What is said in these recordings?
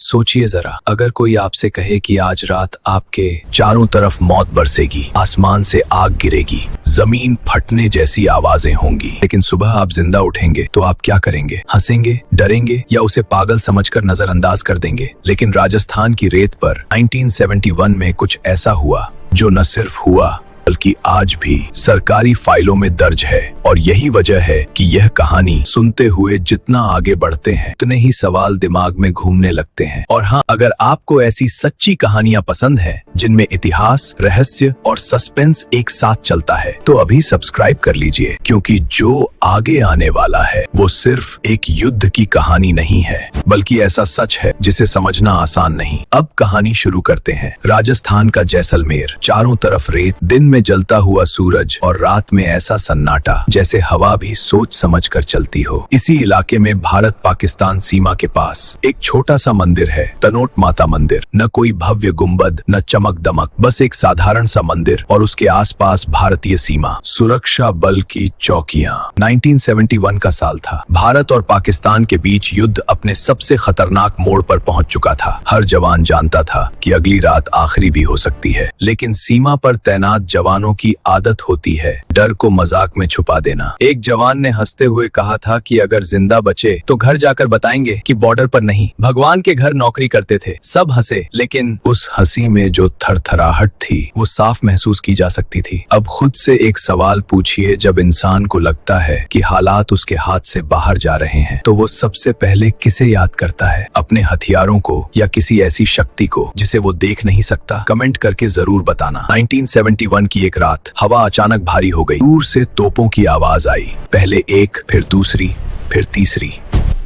सोचिए जरा, अगर कोई आपसे कहे कि आज रात आपके चारों तरफ मौत बरसेगी, आसमान से आग गिरेगी, जमीन फटने जैसी आवाजें होंगी, लेकिन सुबह आप जिंदा उठेंगे तो आप क्या करेंगे? हंसेंगे, डरेंगे या उसे पागल समझकर नजरअंदाज कर देंगे? लेकिन राजस्थान की रेत पर 1971 में कुछ ऐसा हुआ जो न सिर्फ हुआ बल्कि आज भी सरकारी फाइलों में दर्ज है। और यही वजह है कि यह कहानी सुनते हुए जितना आगे बढ़ते हैं उतने ही सवाल दिमाग में घूमने लगते हैं। और हाँ, अगर आपको ऐसी सच्ची कहानियां पसंद है जिनमें इतिहास, रहस्य और सस्पेंस एक साथ चलता है तो अभी सब्सक्राइब कर लीजिए, क्योंकि जो आगे आने वाला है वो सिर्फ एक युद्ध की कहानी नहीं है बल्कि ऐसा सच है जिसे समझना आसान नहीं। अब कहानी शुरू करते हैं। राजस्थान का जैसलमेर, चारों तरफ रेत, दिन में जलता हुआ सूरज और रात में ऐसा सन्नाटा जैसे हवा भी सोच समझ कर चलती हो। इसी इलाके में भारत पाकिस्तान सीमा के पास एक छोटा सा मंदिर है, तनोट माता मंदिर। न कोई भव्य गुंबद, न चमक दमक, बस एक साधारण सा मंदिर और उसके आसपास भारतीय सीमा, सुरक्षा बल की चौकियां। 1971 का साल था। भारत और पाकिस्तान के बीच युद्ध अपने सबसे खतरनाक मोड़ पर पहुंच चुका था। हर जवान जानता था कि अगली रात आखिरी भी हो सकती है, लेकिन सीमा पर तैनात जवानों की आदत होती है डर को मजाक में छुपा देना। एक जवान ने हंसते हुए कहा था कि अगर जिंदा बचे तो घर जाकर बताएंगे कि बॉर्डर पर नहीं, भगवान के घर नौकरी करते थे। सब हंसे, लेकिन उस हंसी में जो थरथराहट थी वो साफ महसूस की जा सकती थी। अब खुद से एक सवाल पूछिए, जब इंसान को लगता है कि हालात उसके हाथ से बाहर जा रहे हैं तो वो सबसे पहले किसे याद करता है? अपने हथियारों को या किसी ऐसी शक्ति को जिसे वो देख नहीं सकता? कमेंट करके जरूर बताना। 1971 की एक रात हवा अचानक भारी हो गई। दूर से तोपों की आवाज आई, पहले एक, फिर दूसरी, फिर तीसरी।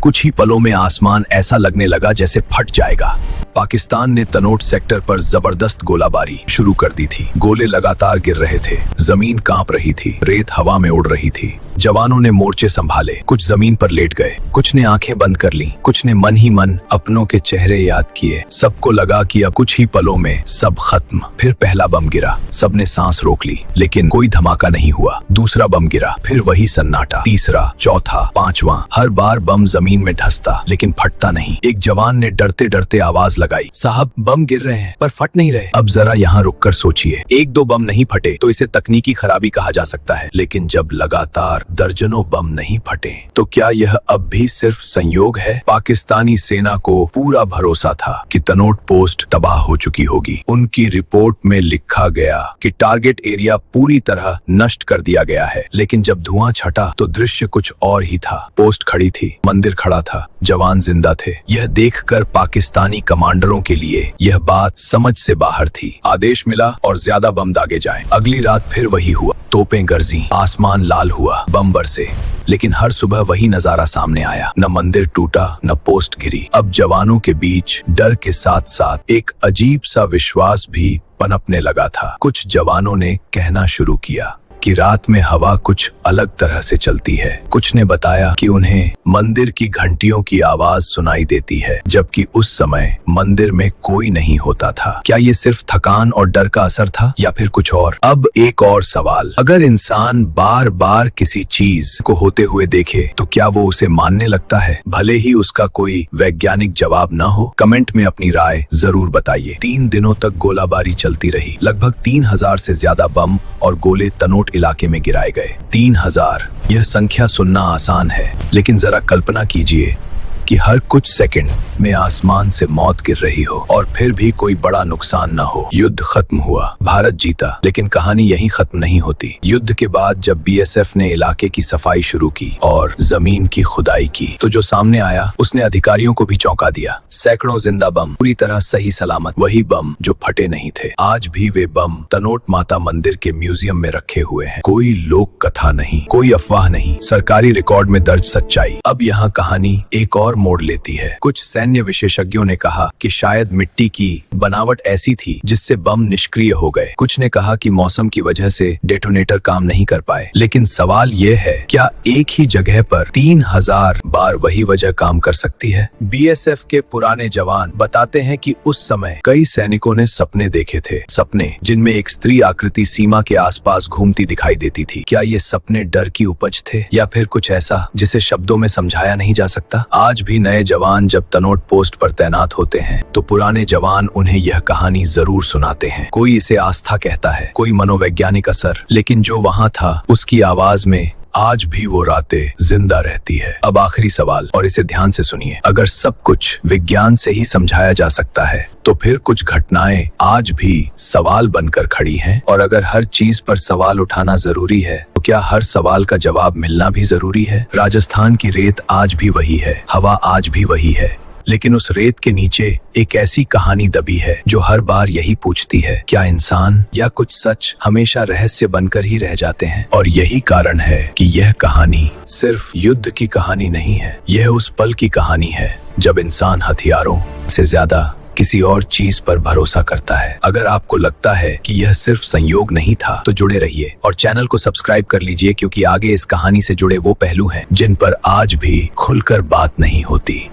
कुछ ही पलों में आसमान ऐसा लगने लगा जैसे फट जाएगा। पाकिस्तान ने तनोट सेक्टर पर जबरदस्त गोलाबारी शुरू कर दी थी। गोले लगातार गिर रहे थे, जमीन कांप रही थी, रेत हवा में उड़ रही थी। जवानों ने मोर्चे संभाले, कुछ जमीन पर लेट गए, कुछ ने आंखें बंद कर लीं, कुछ ने मन ही मन अपनों के चेहरे याद किए। सबको लगा कि अब कुछ ही पलों में सब खत्म। फिर पहला बम गिरा, सबने सांस रोक ली, लेकिन कोई धमाका नहीं हुआ। दूसरा बम गिरा, फिर वही सन्नाटा। तीसरा, चौथा, पांचवा। हर बार बम जमीन में धंसता लेकिन फटता नहीं। एक जवान ने डरते डरते आवाज लगाई, साहब बम गिर रहे हैं पर फट नहीं रहे। अब जरा यहाँ रुककर सोचिए, एक दो बम नहीं फटे तो इसे तकनीकी खराबी कहा जा सकता है, लेकिन जब लगातार दर्जनों बम नहीं फटे तो क्या यह अब भी सिर्फ संयोग है? पाकिस्तानी सेना को पूरा भरोसा था कि तनोट पोस्ट तबाह हो चुकी होगी। उनकी रिपोर्ट में लिखा गया कि टारगेट एरिया पूरी तरह नष्ट कर दिया गया है, लेकिन जब धुआं छटा तो दृश्य कुछ और ही था। पोस्ट खड़ी थी, मंदिर खड़ा था, जवान जिंदा थे। यह देखकर पाकिस्तानी कमांडरों के लिए यह बात समझ से बाहर थी। आदेश मिला और ज्यादा बम दागे जाएं। अगली रात फिर वही हुआ, तोपें गरजी, आसमान लाल हुआ, बम बरसे, लेकिन हर सुबह वही नजारा सामने आया। न मंदिर टूटा, न पोस्ट गिरी। अब जवानों के बीच डर के साथ साथ एक अजीब सा विश्वास भी पनपने लगा था। कुछ जवानों ने कहना शुरू किया कि रात में हवा कुछ अलग तरह से चलती है। कुछ ने बताया कि उन्हें मंदिर की घंटियों की आवाज सुनाई देती है, जबकि उस समय मंदिर में कोई नहीं होता था। क्या ये सिर्फ थकान और डर का असर था या फिर कुछ और? अब एक और सवाल, अगर इंसान बार बार किसी चीज को होते हुए देखे तो क्या वो उसे मानने लगता है, भले ही उसका कोई वैज्ञानिक जवाब न हो? कमेंट में अपनी राय जरूर बताइए। 3 दिनों तक गोलाबारी चलती रही। लगभग 3000 से ज्यादा बम और गोले तनोट इलाके में गिराए गए। 3000, यह संख्या सुनना आसान है, लेकिन जरा कल्पना कीजिए कि हर कुछ सेकंड में आसमान से मौत गिर रही हो और फिर भी कोई बड़ा नुकसान न हो। युद्ध खत्म हुआ, भारत जीता, लेकिन कहानी यहीं खत्म नहीं होती। युद्ध के बाद जब बीएसएफ ने इलाके की सफाई शुरू की और जमीन की खुदाई की तो जो सामने आया उसने अधिकारियों को भी चौंका दिया। सैकड़ों जिंदा बम, पूरी तरह सही सलामत, वही बम जो फटे नहीं थे। आज भी वे बम तनोट माता मंदिर के म्यूजियम में रखे हुए हैं। कोई लोक कथा नहीं, कोई अफवाह नहीं, सरकारी रिकॉर्ड में दर्ज सच्चाई। अब यहाँ कहानी एक और मोड़ लेती है। कुछ सैन्य विशेषज्ञों ने कहा कि शायद मिट्टी की बनावट ऐसी थी जिससे बम निष्क्रिय हो गए। कुछ ने कहा कि मौसम की वजह से डेटोनेटर काम नहीं कर पाए। लेकिन सवाल ये है, क्या एक ही जगह पर 3000 बार वही वजह काम कर सकती है? बीएसएफ के पुराने जवान बताते हैं कि उस समय कई सैनिकों ने सपने देखे थे, सपने जिनमें एक स्त्री आकृति सीमा के आसपास घूमती दिखाई देती थी। क्या ये सपने डर की उपज थे या फिर कुछ ऐसा जिसे शब्दों में समझाया नहीं जा सकता? आज भी नए जवान जब तनोट पोस्ट पर तैनात होते हैं तो पुराने जवान उन्हें यह कहानी जरूर सुनाते हैं। कोई इसे आस्था कहता है, कोई मनोवैज्ञानिक असर, लेकिन जो वहां था उसकी आवाज में आज भी वो रातें जिंदा रहती है। अब आखिरी सवाल, और इसे ध्यान से सुनिए। अगर सब कुछ विज्ञान से ही समझाया जा सकता है तो फिर कुछ घटनाएं आज भी सवाल बनकर खड़ी हैं। और अगर हर चीज पर सवाल उठाना जरूरी है तो क्या हर सवाल का जवाब मिलना भी जरूरी है? राजस्थान की रेत आज भी वही है, हवा आज भी वही है, लेकिन उस रेत के नीचे एक ऐसी कहानी दबी है जो हर बार यही पूछती है, क्या इंसान या कुछ सच हमेशा रहस्य बनकर ही रह जाते हैं? और यही कारण है कि यह कहानी सिर्फ युद्ध की कहानी नहीं है, यह उस पल की कहानी है जब इंसान हथियारों से ज्यादा किसी और चीज पर भरोसा करता है। अगर आपको लगता है कि यह सिर्फ संयोग नहीं था तो जुड़े रहिए और चैनल को सब्सक्राइब कर लीजिए, क्योंकि आगे इस कहानी से जुड़े वो पहलू हैं जिन पर आज भी खुलकर बात नहीं होती।